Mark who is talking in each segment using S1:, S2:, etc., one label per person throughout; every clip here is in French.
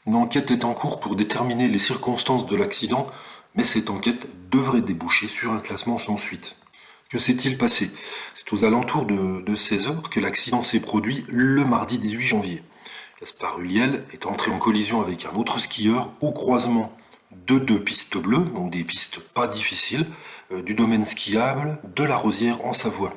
S1: Une enquête est en cours pour déterminer les circonstances de l'accident, mais cette enquête devrait déboucher sur un classement sans suite. Que s'est-il passé? C'est aux alentours de 16 heures que l'accident s'est produit le mardi 18 janvier. Gaspard Ulliel est entré en collision avec un autre skieur au croisement de deux pistes bleues, donc des pistes pas difficiles, du domaine skiable de la Rosière en Savoie.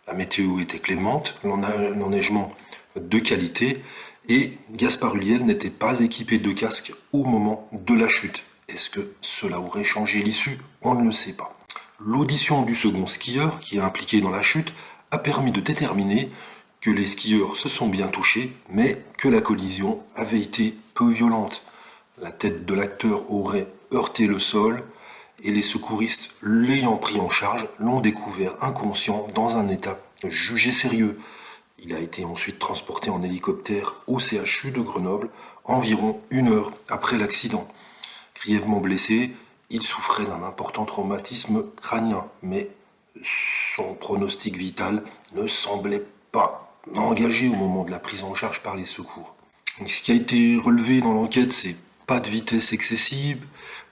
S1: La météo était clémente, l'enneigement de qualité, et Gaspard Ulliel n'était pas équipé de casque au moment de la chute. Est-ce que cela aurait changé l'issue? On ne le sait pas. L'audition du second skieur, qui est impliqué dans la chute, a permis de déterminer que les skieurs se sont bien touchés, mais que la collision avait été peu violente. La tête de l'acteur aurait heurté le sol, et les secouristes, l'ayant pris en charge, l'ont découvert inconscient dans un état jugé sérieux. Il a été ensuite transporté en hélicoptère au CHU de Grenoble, environ 1 heure après l'accident. Grièvement blessé, il souffrait d'un important traumatisme crânien, mais son pronostic vital ne semblait pas engagé au moment de la prise en charge par les secours. Donc, ce qui a été relevé dans l'enquête, c'est pas de vitesse excessive,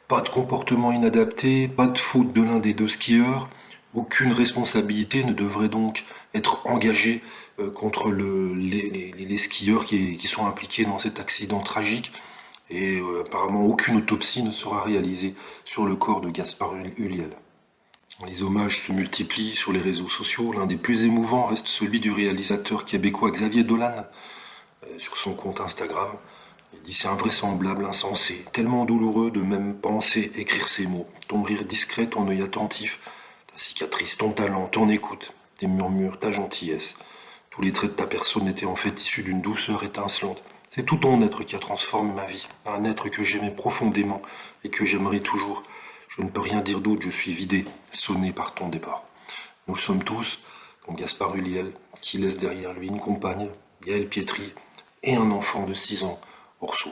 S1: pas de comportement inadapté, pas de faute de l'un des deux skieurs. Aucune responsabilité ne devrait donc être engagée contre les skieurs qui sont impliqués dans cet accident tragique. Et apparemment, aucune autopsie ne sera réalisée sur le corps de Gaspard Ulliel. Les hommages se multiplient sur les réseaux sociaux. L'un des plus émouvants reste celui du réalisateur québécois Xavier Dolan sur son compte Instagram. Il dit: c'est invraisemblable, insensé, tellement douloureux de même penser écrire ces mots. Ton rire discret, ton œil attentif, ta cicatrice, ton talent, ton écoute, tes murmures, ta gentillesse. Tous les traits de ta personne étaient en fait issus d'une douceur étincelante. C'est tout ton être qui a transformé ma vie, un être que j'aimais profondément et que j'aimerais toujours. Je ne peux rien dire d'autre, je suis vidé, sonné par ton départ. Nous le sommes tous, comme Gaspard Ulliel, qui laisse derrière lui une compagne, Gaëlle Pietri, et un enfant de 6 ans, Orso.